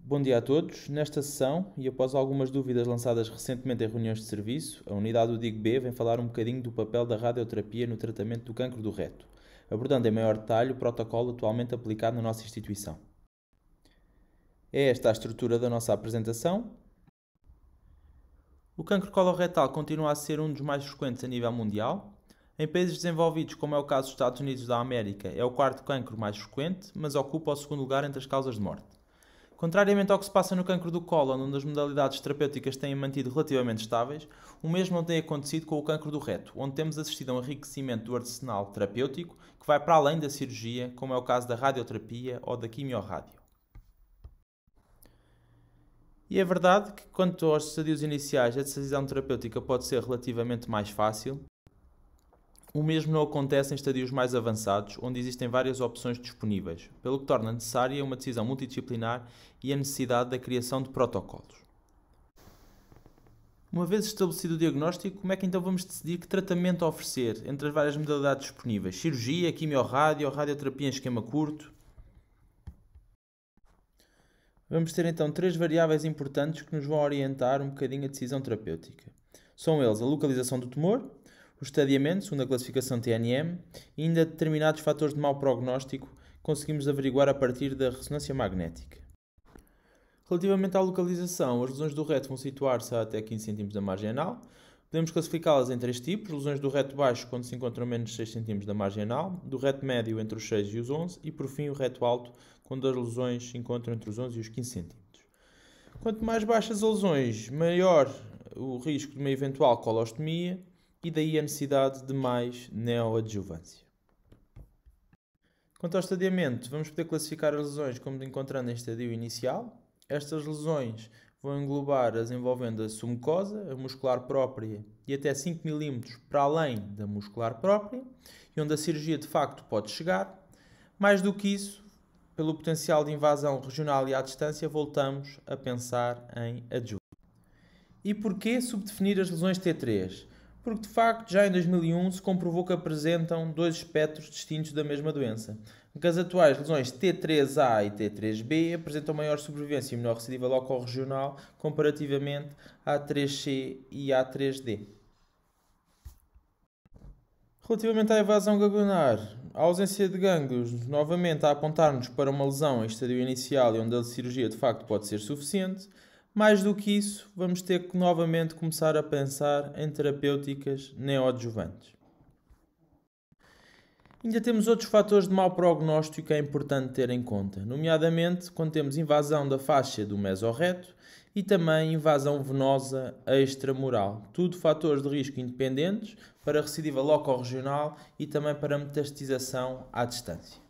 Bom dia a todos. Nesta sessão, e após algumas dúvidas lançadas recentemente em reuniões de serviço, a unidade do DIG-B vem falar um bocadinho do papel da radioterapia no tratamento do cancro do reto, abordando em maior detalhe o protocolo atualmente aplicado na nossa instituição. É esta a estrutura da nossa apresentação. O cancro coloretal continua a ser um dos mais frequentes a nível mundial. Em países desenvolvidos, como é o caso dos Estados Unidos da América, é o quarto cancro mais frequente, mas ocupa o segundo lugar entre as causas de morte. Contrariamente ao que se passa no cancro do cólon, onde as modalidades terapêuticas têm mantido relativamente estáveis, o mesmo não tem acontecido com o cancro do reto, onde temos assistido a um enriquecimento do arsenal terapêutico que vai para além da cirurgia, como é o caso da radioterapia ou da quimiorrádio. E é verdade que, quanto aos estadios iniciais, a decisão terapêutica pode ser relativamente mais fácil. O mesmo não acontece em estadios mais avançados, onde existem várias opções disponíveis, pelo que torna necessária uma decisão multidisciplinar e a necessidade da criação de protocolos. Uma vez estabelecido o diagnóstico, como é que então vamos decidir que tratamento oferecer entre as várias modalidades disponíveis? Cirurgia, quimiorrádio, radioterapia em esquema curto? Vamos ter então três variáveis importantes que nos vão orientar um bocadinho a decisão terapêutica. São eles a localização do tumor, o estadiamento, segundo a classificação TNM, e ainda determinados fatores de mau prognóstico que conseguimos averiguar a partir da ressonância magnética. Relativamente à localização, as lesões do reto vão situar-se a até 15 cm da margem anal. Podemos classificá-las em três tipos: lesões do reto baixo, quando se encontram menos de 6 cm da margem anal, do reto médio entre os 6 e os 11 e, por fim, o reto alto, quando as lesões se encontram entre os 11 e os 15 cm. Quanto mais baixas as lesões, maior o risco de uma eventual colostomia, e daí a necessidade de mais neoadjuvância. Quanto ao estadiamento, vamos poder classificar as lesões como encontrando em estadio inicial. Estas lesões vão englobar as envolvendo a submucosa, a muscular própria e até 5 mm para além da muscular própria, e onde a cirurgia de facto pode chegar. Mais do que isso, pelo potencial de invasão regional e à distância, voltamos a pensar em adjuvância. E porquê subdefinir as lesões T3? Porque, de facto, já em 2001 se comprovou que apresentam dois espectros distintos da mesma doença. Que as atuais lesões T3A e T3B apresentam maior sobrevivência e menor recidiva locorregional comparativamente à A3C e à A3D. Relativamente à invasão ganglionar, a ausência de gânglios novamente a apontar-nos para uma lesão em estadio inicial e onde a cirurgia de facto pode ser suficiente. Mais do que isso, vamos ter que novamente começar a pensar em terapêuticas neoadjuvantes. Ainda temos outros fatores de mau prognóstico que é importante ter em conta, nomeadamente quando temos invasão da faixa do mesorreto e também invasão venosa extramural. Tudo fatores de risco independentes para recidiva locorregional e também para metastização à distância.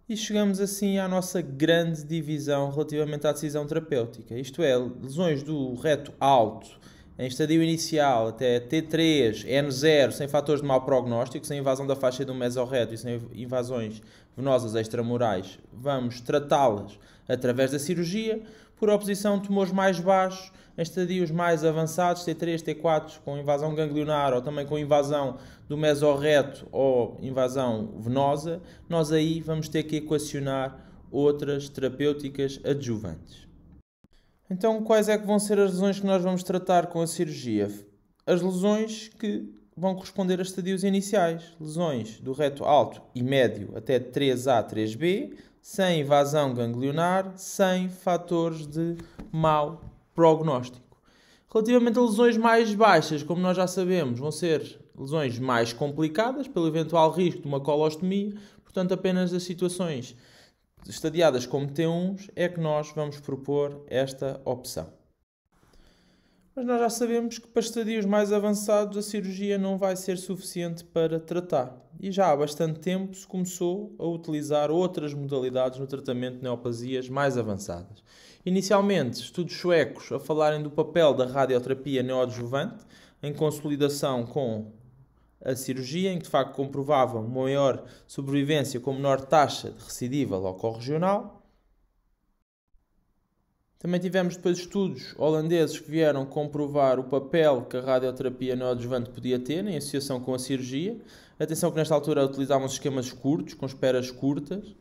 E chegamos assim à nossa grande divisão relativamente à decisão terapêutica. Isto é, lesões do reto alto, em estadio inicial até T3, N0, sem fatores de mau prognóstico, sem invasão da faixa do mesorreto e sem invasões venosas extramurais, vamos tratá-las através da cirurgia. Por oposição, tumores mais baixos, em estadios mais avançados, T3, T4, com invasão ganglionar ou também com invasão do mesorreto ou invasão venosa, nós aí vamos ter que equacionar outras terapêuticas adjuvantes. Então, quais é que vão ser as lesões que nós vamos tratar com a cirurgia? As lesões que vão corresponder a estadios iniciais, lesões do reto alto e médio até 3A, 3B, sem invasão ganglionar, sem fatores de mau prognóstico. Relativamente a lesões mais baixas, como nós já sabemos, vão ser lesões mais complicadas, pelo eventual risco de uma colostomia, portanto apenas as situações estadiadas como T1 é que nós vamos propor esta opção. Mas nós já sabemos que para estadios mais avançados a cirurgia não vai ser suficiente para tratar. E já há bastante tempo se começou a utilizar outras modalidades no tratamento de neoplasias mais avançadas. Inicialmente, estudos suecos a falarem do papel da radioterapia neoadjuvante em consolidação com a cirurgia, em que de facto comprovavam maior sobrevivência com menor taxa de recidiva locorregional. Também tivemos depois estudos holandeses que vieram comprovar o papel que a radioterapia neoadjuvante podia ter em associação com a cirurgia. Atenção que nesta altura utilizavam esquemas curtos, com esperas curtas.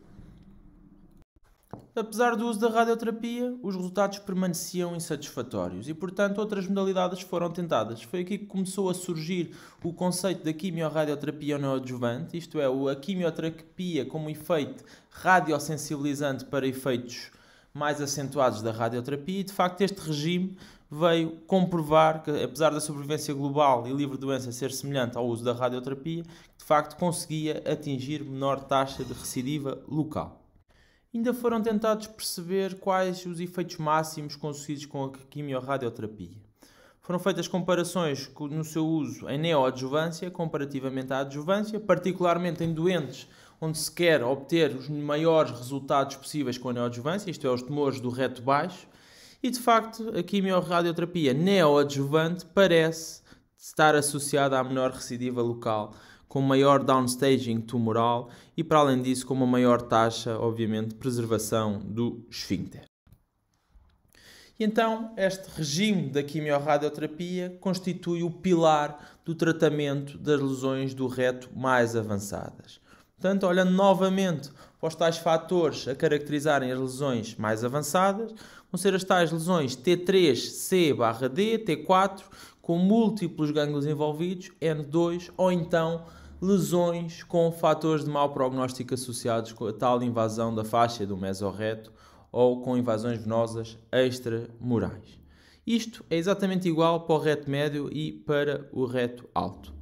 Apesar do uso da radioterapia, os resultados permaneciam insatisfatórios e, portanto, outras modalidades foram tentadas. Foi aqui que começou a surgir o conceito da quimiorradioterapia neoadjuvante, isto é, a quimioterapia como efeito radiosensibilizante para efeitos mais acentuados da radioterapia, e de facto este regime veio comprovar que, apesar da sobrevivência global e livre de doença ser semelhante ao uso da radioterapia, de facto conseguia atingir menor taxa de recidiva local. Ainda foram tentados perceber quais os efeitos máximos conseguidos com a quimiorradioterapia. Foram feitas comparações no seu uso em neoadjuvância comparativamente à adjuvância, particularmente em doentes onde se quer obter os maiores resultados possíveis com a neoadjuvância, isto é, os tumores do reto baixo, e de facto a quimiorradioterapia neoadjuvante parece estar associada à menor recidiva local, com maior downstaging tumoral e, para além disso, com uma maior taxa, obviamente, de preservação do esfíncter. E então, este regime da quimiorradioterapia constitui o pilar do tratamento das lesões do reto mais avançadas. Portanto, olhando novamente para os tais fatores a caracterizarem as lesões mais avançadas, vão ser as tais lesões T3C/D, T4, com múltiplos gânglios envolvidos, N2, ou então lesões com fatores de mau prognóstico associados com a tal invasão da faixa do mesorreto ou com invasões venosas extramurais. Isto é exatamente igual para o reto médio e para o reto alto.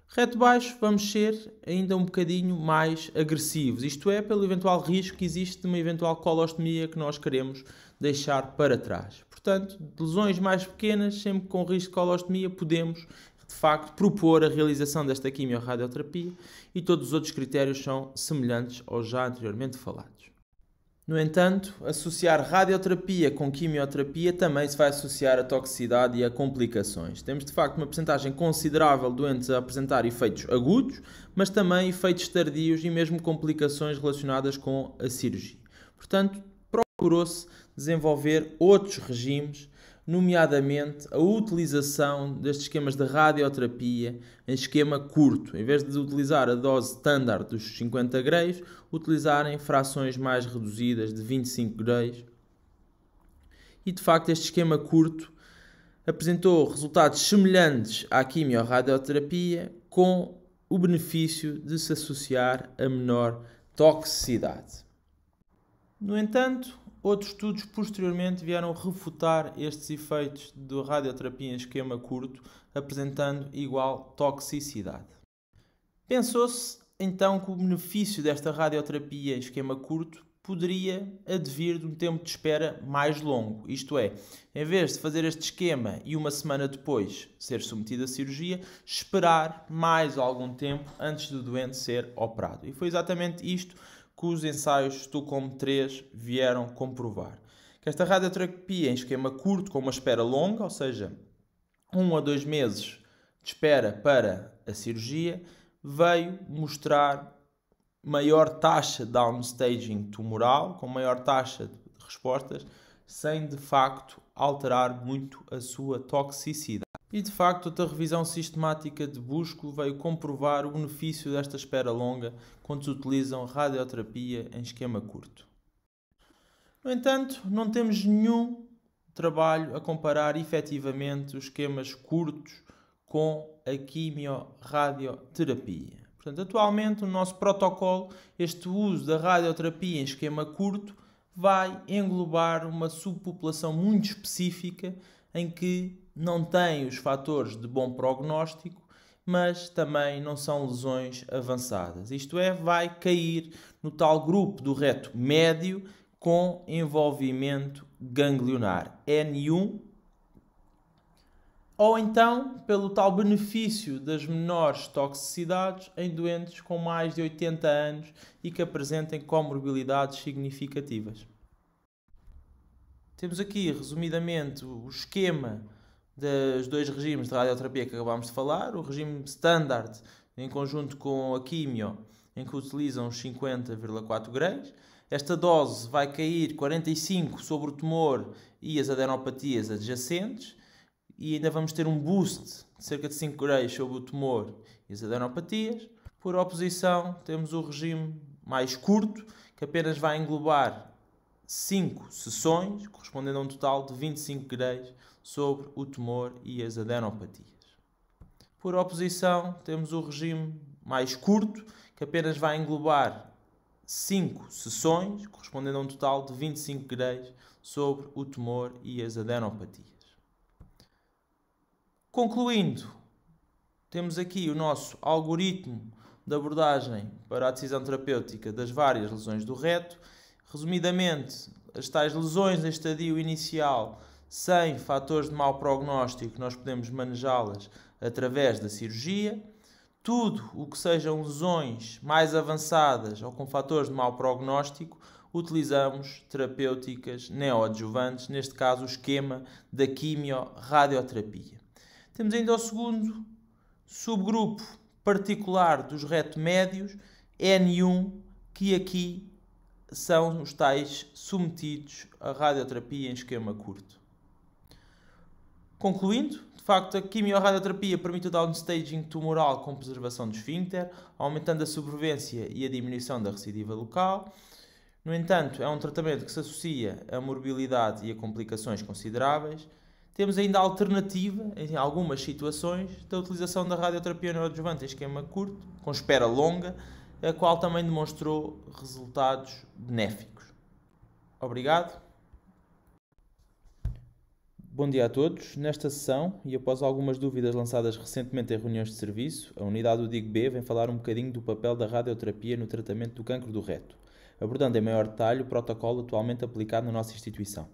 Reto baixo vamos ser ainda um bocadinho mais agressivos, isto é, pelo eventual risco que existe de uma eventual colostomia que nós queremos deixar para trás. Portanto, lesões mais pequenas, sempre com risco de colostomia, podemos, de facto, propor a realização desta quimiorradioterapia e todos os outros critérios são semelhantes aos já anteriormente falados. No entanto, associar radioterapia com quimioterapia também se vai associar a toxicidade e a complicações. Temos, de facto, uma percentagem considerável de doentes a apresentar efeitos agudos, mas também efeitos tardios e mesmo complicações relacionadas com a cirurgia. Portanto, procurou-se desenvolver outros regimes, nomeadamente a utilização destes esquemas de radioterapia em esquema curto. Em vez de utilizar a dose standard dos 50 grays, utilizarem frações mais reduzidas de 25 grays. E de facto este esquema curto apresentou resultados semelhantes à quimiorradioterapia, com o benefício de se associar a menor toxicidade. No entanto, outros estudos posteriormente vieram refutar estes efeitos da radioterapia em esquema curto, apresentando igual toxicidade. Pensou-se então que o benefício desta radioterapia em esquema curto poderia advir de um tempo de espera mais longo, isto é, em vez de fazer este esquema e uma semana depois ser submetido à cirurgia, esperar mais algum tempo antes do doente ser operado. E foi exatamente isto que os ensaios Stockholm 3 vieram comprovar. Que esta radioterapia em esquema curto, com uma espera longa, ou seja, 1 a 2 meses de espera para a cirurgia, veio mostrar maior taxa de downstaging tumoral, com maior taxa de respostas, sem de facto alterar muito a sua toxicidade. E de facto, outra revisão sistemática de Bushko veio comprovar o benefício desta espera longa quando se utilizam radioterapia em esquema curto. No entanto, não temos nenhum trabalho a comparar efetivamente os esquemas curtos com a quimiorradioterapia. Portanto, atualmente, no nosso protocolo, este uso da radioterapia em esquema curto vai englobar uma subpopulação muito específica em que não tem os fatores de bom prognóstico, mas também não são lesões avançadas. Isto é, vai cair no tal grupo do reto médio com envolvimento ganglionar N1, ou então pelo tal benefício das menores toxicidades em doentes com mais de 80 anos e que apresentem comorbilidades significativas. Temos aqui, resumidamente, o esquema dos dois regimes de radioterapia que acabámos de falar. O regime standard, em conjunto com a quimio, em que utilizam os 50,4 grays. Esta dose vai cair 45 sobre o tumor e as adenopatias adjacentes. E ainda vamos ter um boost de cerca de 5 grays sobre o tumor e as adenopatias. Por oposição, temos o regime mais curto, que apenas vai englobar 5 sessões, correspondendo a um total de 25 grays sobre o tumor e as adenopatias. Por oposição, temos o regime mais curto, que apenas vai englobar 5 sessões, correspondendo a um total de 25 grays sobre o tumor e as adenopatias. Concluindo, temos aqui o nosso algoritmo de abordagem para a decisão terapêutica das várias lesões do reto. Resumidamente, as tais lesões em estadio inicial sem fatores de mau prognóstico, nós podemos manejá-las através da cirurgia. Tudo o que sejam lesões mais avançadas ou com fatores de mau prognóstico, utilizamos terapêuticas neoadjuvantes, neste caso o esquema da quimio-radioterapia. Temos ainda o segundo subgrupo particular dos reto-médios, N1, que aqui são os tais submetidos à radioterapia em esquema curto. Concluindo, de facto, a quimio-radioterapia permite o downstaging tumoral com preservação do esfíncter, aumentando a sobrevivência e a diminuição da recidiva local. No entanto, é um tratamento que se associa a morbilidade e a complicações consideráveis. Temos ainda a alternativa, em algumas situações, da utilização da radioterapia neoadjuvante em esquema curto, com espera longa, a qual também demonstrou resultados benéficos. Obrigado. Bom dia a todos. Nesta sessão, e após algumas dúvidas lançadas recentemente em reuniões de serviço, a unidade do DIG-B vem falar um bocadinho do papel da radioterapia no tratamento do cancro do reto, abordando em maior detalhe o protocolo atualmente aplicado na nossa instituição.